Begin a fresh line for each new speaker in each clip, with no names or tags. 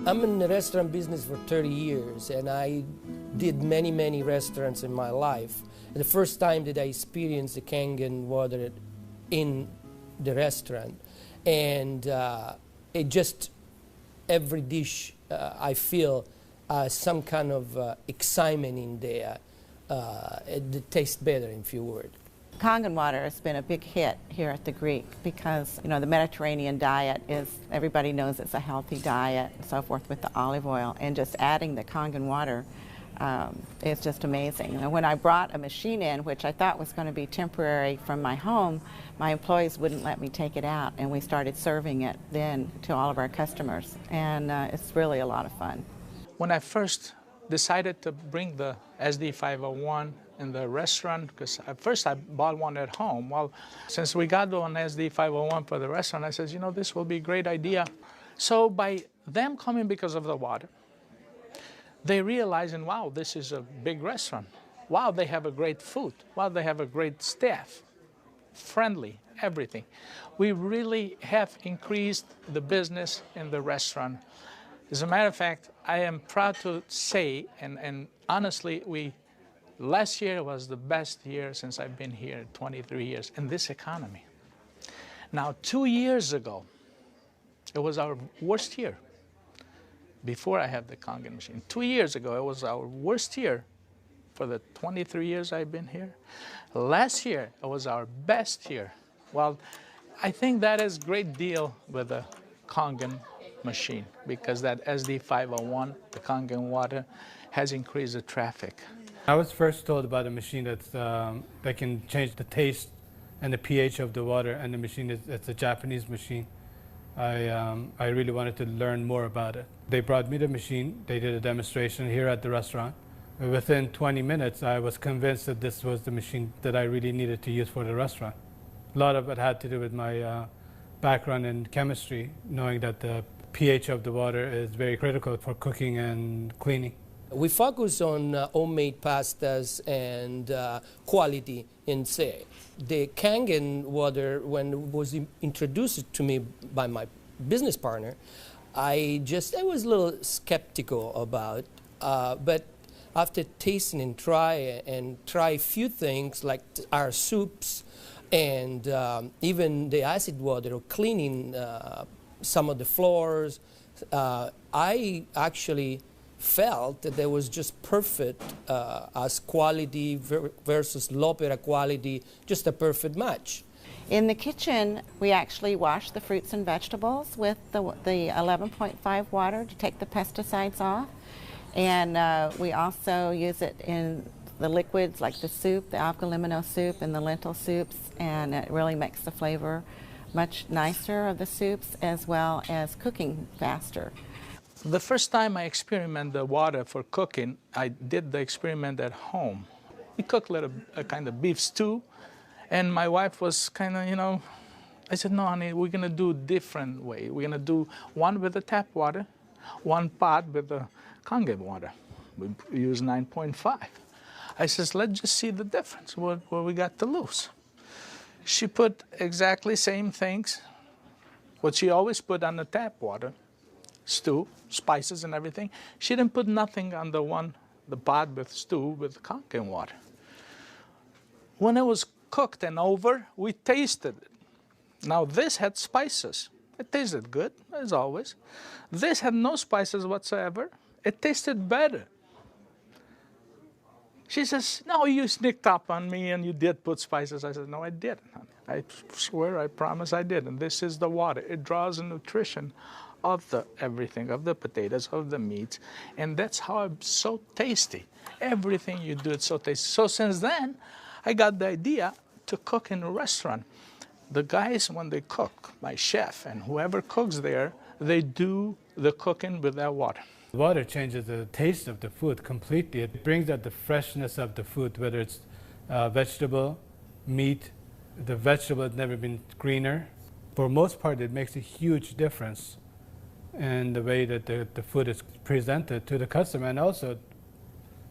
I'm in the restaurant business for 30 years, and I did many restaurants in my life. And the first time that I experienced the Kangen water in the restaurant, and it just, every dish I feel some kind of excitement in there. It tastes better, in few words.
Kangen water has been a big hit here at the Greek because, you know, the Mediterranean diet is, everybody knows it's a healthy diet and so forth with the olive oil, and just adding the Kangen water is just amazing. And when I brought a machine in, which I thought was going to be temporary from my home, my employees wouldn't let me take it out, and we started serving it then to all of our customers, and it's really a lot of fun.
When I first decided to bring the SD501 in the restaurant, because at first I bought one at home. Well, since we got one SD501 for the restaurant, I said, you know, this will be a great idea. So by them coming because of the water, they realizing, wow, this is a big restaurant. Wow, they have a great food. Wow, they have a great staff, friendly, everything. We really have increased the business in the restaurant. As a matter of fact, I am proud to say, and honestly, last year was the best year since I've been here, 23 years, in this economy. Now, 2 years ago, it was our worst year. Before I had the Kangen machine. 2 years ago, it was our worst year for the 23 years I've been here. Last year, it was our best year. Well, I think that is a great deal with the Kangen machine, because that SD501, the Kangen water, has increased the traffic.
I was first told about a machine that can change the taste and the pH of the water, and the machine it's a Japanese machine. I really wanted to learn more about it. They brought me the machine, they did a demonstration here at the restaurant. Within 20 minutes, I was convinced that this was the machine that I really needed to use for the restaurant. A lot of it had to do with my background in chemistry, knowing that the pH of the water is very critical for cooking and cleaning.
We focus on homemade pastas and quality in say. The Kangen water, when it was introduced to me by my business partner, I was a little skeptical about, but after tasting and try a few things like our soups and even the acid water, or cleaning some of the floors, I actually felt that there was just perfect as quality versus L'Opera quality, just a perfect match.
In the kitchen, we actually wash the fruits and vegetables with the 11.5 water to take the pesticides off. And we also use it in the liquids like the soup, the algalimino soup and the lentil soups, and it really makes the flavor much nicer of the soups, as well as cooking faster.
The first time I experimented the water for cooking, I did the experiment at home. We cooked a kind of beef stew, and my wife was kind of, you know, I said, no, honey, we're going to do a different way. We're going to do one with the tap water, one pot with the Kangen water. We use 9.5. I says, let's just see the difference, what we got to lose. She put exactly same things, what she always put on the tap water, stew, spices and everything. She didn't put nothing on the pot with stew with Kangen water. When it was cooked and over, we tasted it. Now this had spices. It tasted good, as always. This had no spices whatsoever. It tasted better. She says, no, you sneaked up on me and you did put spices. I said, no, I didn't, honey. I swear, I promise I did. And this is the water. It draws the nutrition of the everything, of the potatoes, of the meats. And that's how it's so tasty. Everything you do, it's so tasty. So since then, I got the idea to cook in a restaurant. The guys, when they cook, my chef and whoever cooks there, they do the cooking with that water.
Water changes the taste of the food completely. It brings out the freshness of the food, whether it's vegetable, meat. The vegetable has never been greener. For most part, it makes a huge difference in the way that the food is presented to the customer, and also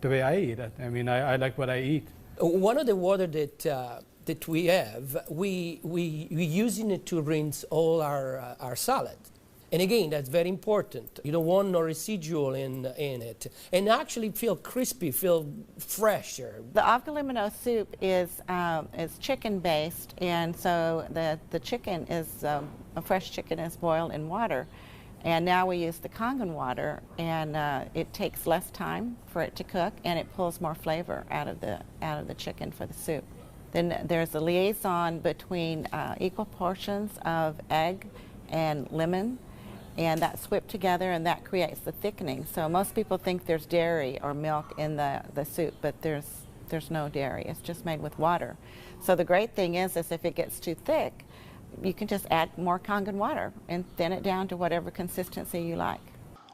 the way I eat it. I mean, I like what I eat.
One of the water that we have, we using it to rinse all our salad. And again, that's very important. You don't want no residual in it. And actually feel crispy, feel fresher.
The avgalimino soup is chicken-based, and so the chicken is, a fresh chicken is boiled in water. And now we use the Kangen water, and it takes less time for it to cook, and it pulls more flavor out of the chicken for the soup. Then there's a liaison between equal portions of egg and lemon, and that's whipped together, and that creates the thickening. So most people think there's dairy or milk in the soup, but there's no dairy. It's just made with water. So the great thing is if it gets too thick, you can just add more Kangen water and thin it down to whatever consistency you like.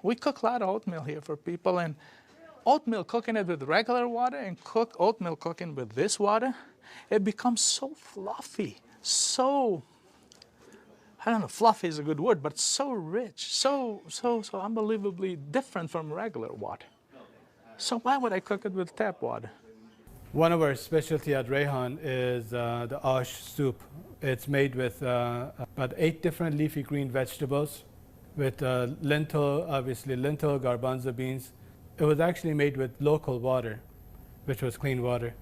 We cook a lot of oatmeal here for people, and oatmeal, cooking it with regular water and oatmeal cooking with this water, it becomes so fluffy, so, I don't know, fluffy is a good word, but so rich, so unbelievably different from regular water. So why would I cook it with tap water?
One of our specialty at Rayhan is the ash soup. It's made with about 8 different leafy green vegetables, with lentil, obviously lentil, garbanzo beans. It was actually made with local water, which was clean water.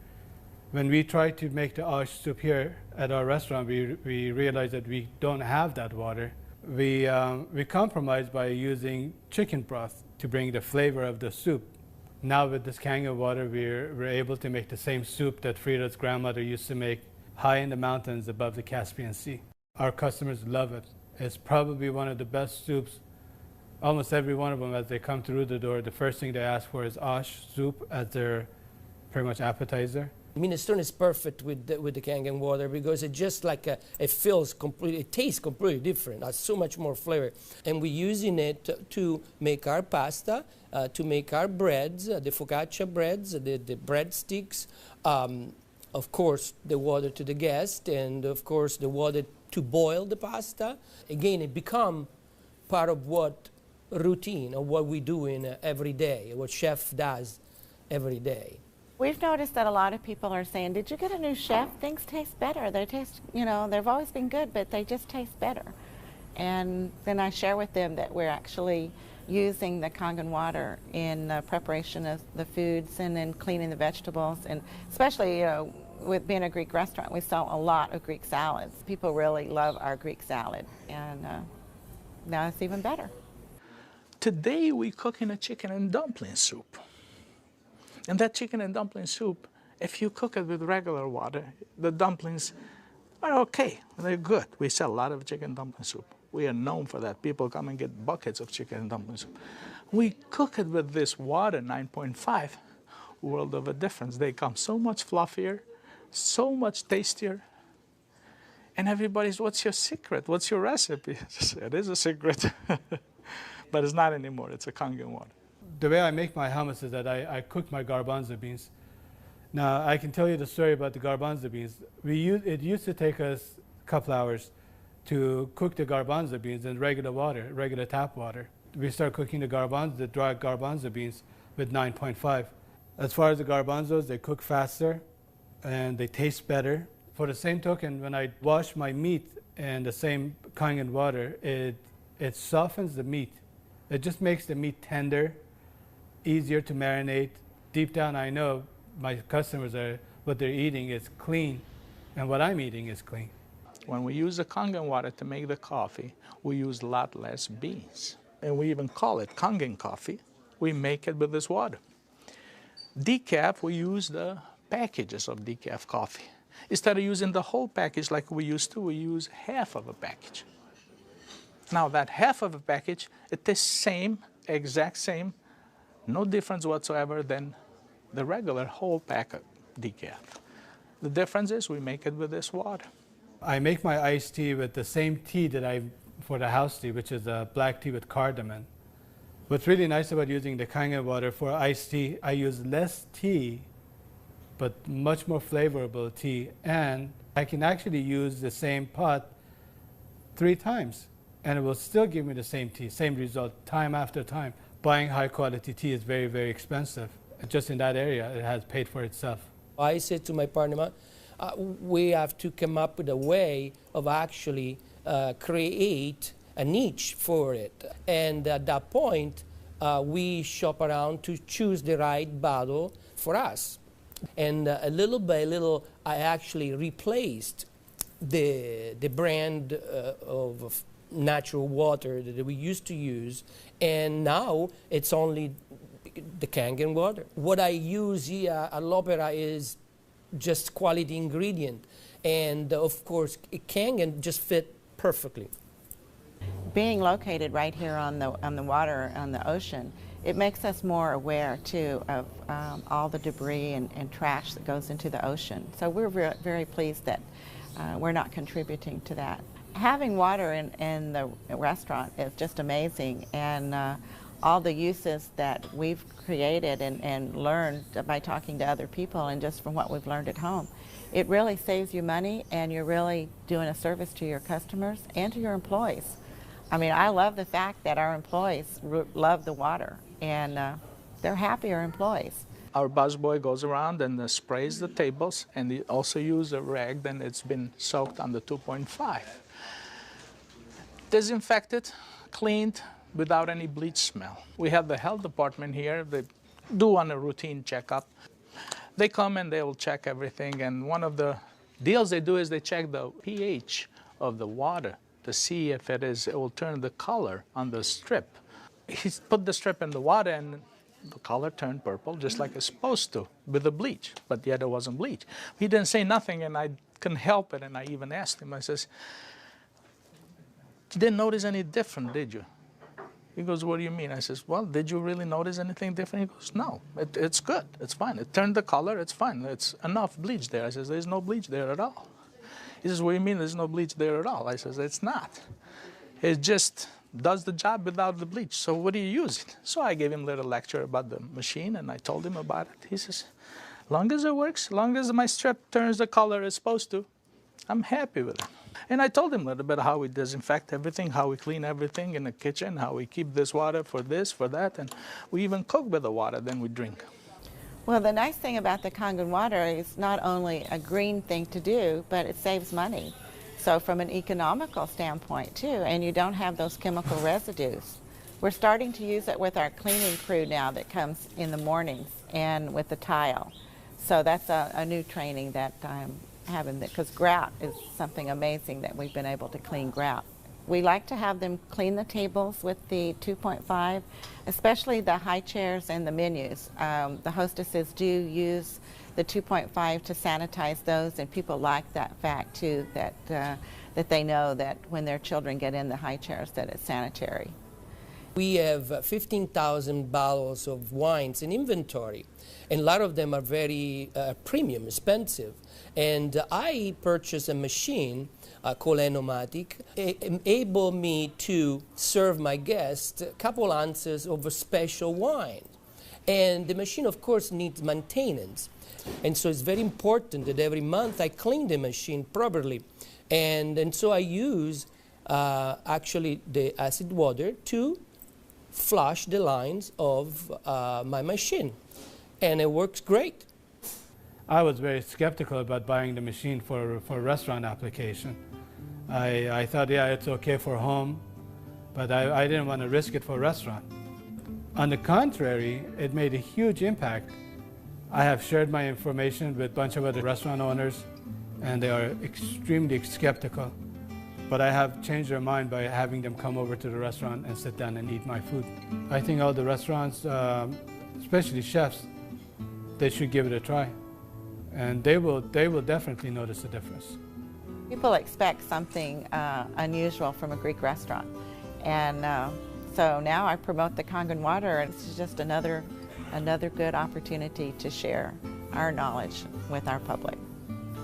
When we tried to make the ash soup here at our restaurant, we realized that we don't have that water. We compromised by using chicken broth to bring the flavor of the soup. Now with this Kangen water, we're able to make the same soup that Frida's grandmother used to make high in the mountains above the Caspian Sea. Our customers love it. It's probably one of the best soups. Almost every one of them, as they come through the door, the first thing they ask for is ash soup as their pretty much appetizer.
Minestrone is perfect with the Kangen water because it just like it feels completely, it tastes completely different. Has so much more flavor, and we're using it to make our pasta, to make our breads, the focaccia breads, the breadsticks. Of course, the water to the guest, and of course the water to boil the pasta. Again, it become part of what routine of what we do in every day, what chef does every day.
We've noticed that a lot of people are saying, did you get a new chef? Things taste better. They taste, you know, they've always been good, but they just taste better. And then I share with them that we're actually using the Kangen water in preparation of the foods and in cleaning the vegetables. And especially, you know, with being a Greek restaurant, we sell a lot of Greek salads. People really love our Greek salad, and now it's even better.
Today we're cooking a chicken and dumpling soup. And that chicken and dumpling soup, if you cook it with regular water, the dumplings are okay. They're good. We sell a lot of chicken dumpling soup. We are known for that. People come and get buckets of chicken and dumpling soup. We cook it with this water, 9.5, world of a difference. They come so much fluffier, so much tastier. And everybody's, what's your secret? What's your recipe? It is a secret, but it's not anymore. It's a Kangen water.
The way I make my hummus is that I cook my garbanzo beans. Now, I can tell you the story about the garbanzo beans. It used to take us a couple hours to cook the garbanzo beans in regular water, regular tap water. We start cooking the dry garbanzo beans with 9.5. As far as the garbanzos, they cook faster and they taste better. For the same token, when I wash my meat in the same Kangen water, it softens the meat. It just makes the meat tender, easier to marinate. Deep down, I know my customers what they're eating is clean, and what I'm eating is clean.
When we use the Kangen water to make the coffee, we use a lot less beans. And we even call it Kangen coffee. We make it with this water. Decaf, we use the packages of decaf coffee. Instead of using the whole package like we used to, we use half of a package. Now that half of a package, it tastes same, exact same, no difference whatsoever than the regular whole pack of decaf. The difference is we make it with this water.
I make my iced tea with the same tea that for the house tea, which is a black tea with cardamom. What's really nice about using the Kangen water for iced tea, I use less tea, but much more flavorful tea, and I can actually use the same pot 3 times, and it will still give me the same tea, same result, time after time. Buying high quality tea is very, very expensive. Just in that area, it has paid for itself.
I said to my partner, we have to come up with a way of actually create a niche for it. And at that point, we shop around to choose the right bottle for us. And little by little, I actually replaced the brand of natural water that we used to use, and now it's only the Kangen water. What I use here at L'Opera is just quality ingredient, and of course, Kangen just fit perfectly.
Being located right here on the water, on the ocean, it makes us more aware too of all the debris and trash that goes into the ocean. So we're very pleased that we're not contributing to that. Having water in the restaurant is just amazing, and all the uses that we've created and learned by talking to other people and just from what we've learned at home, it really saves you money, and you're really doing a service to your customers and to your employees. I mean, I love the fact that our employees love the water, and they're happier employees.
Our busboy goes around and sprays the tables, and they also use a rag, then it's been soaked on the 2.5. Disinfected, cleaned, without any bleach smell. We have the health department here. They do on a routine checkup. They come and they will check everything, and one of the deals they do is they check the pH of the water to see if it will turn the color on the strip. He put the strip in the water, and the color turned purple, just like it's supposed to, with the bleach, but yet it wasn't bleach. He didn't say nothing, and I couldn't help it, and I even asked him, I says, "You didn't notice any different, did you?" He goes, "What do you mean?" I says, "Well, did you really notice anything different?" He goes, "No, it's good, it's fine. It turned the color, it's fine. It's enough bleach there." I says, "There's no bleach there at all." He says, "What do you mean there's no bleach there at all?" I says, "It's not. It just does the job without the bleach. So what do you use it?" So I gave him a little lecture about the machine, and I told him about it. He says, "Long as it works, long as my strip turns the color it's supposed to, I'm happy with it." And I told him a little bit how we disinfect everything, how we clean everything in the kitchen, how we keep this water for this, for that, and we even cook with the water, then we drink.
Well, the nice thing about the Kangen water is not only a green thing to do, but it saves money. So from an economical standpoint too, and you don't have those chemical residues. We're starting to use it with our cleaning crew now that comes in the mornings and with the tile. So that's a new training that I'm having, because grout is something amazing that we've been able to clean grout. We like to have them clean the tables with the 2.5, especially the high chairs and the menus. The hostesses do use the 2.5 to sanitize those, and people like that fact too, that they know that when their children get in the high chairs that it's sanitary.
We have 15,000 bottles of wines in inventory, and a lot of them are very premium, expensive. And I purchased a machine called Enomatic, enable me to serve my guests a couple ounces of a special wine. And the machine, of course, needs maintenance. And so it's very important that every month I clean the machine properly. And so I use actually the acid water to flush the lines of my machine. And it works great.
I was very skeptical about buying the machine for restaurant application. I thought, yeah, it's okay for home, but I didn't want to risk it for restaurant. On the contrary, it made a huge impact. I have shared my information with a bunch of other restaurant owners, and they are extremely skeptical. But I have changed their mind by having them come over to the restaurant and sit down and eat my food. I think all the restaurants, especially chefs, they should give it a try. And they will definitely notice a difference.
People expect something unusual from a Greek restaurant. And so now I promote the Kangen water, and it's just another good opportunity to share our knowledge with our public.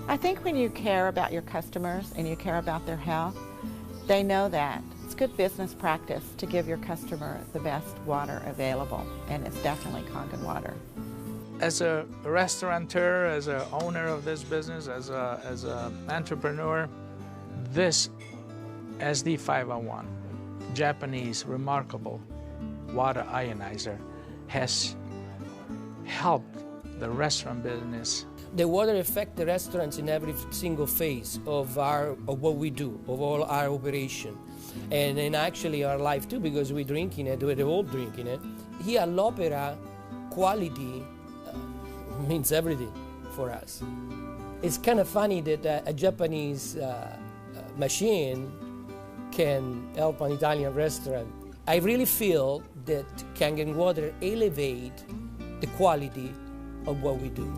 I think when you care about your customers and you care about their health, they know that. It's good business practice to give your customer the best water available, and it's definitely Kangen water.
As a restaurateur, as an owner of this business, as an entrepreneur, this SD501, Japanese remarkable water ionizer, has helped the restaurant business.
The water affects the restaurants in every single phase of what we do, of all our operation, and in actually our life too, because we're drinking it, we're all drinking it. Here at l'Opera, quality means everything for us. It's kind of funny that a Japanese machine can help an Italian restaurant. I really feel that Kangen Water elevate the quality of what we do.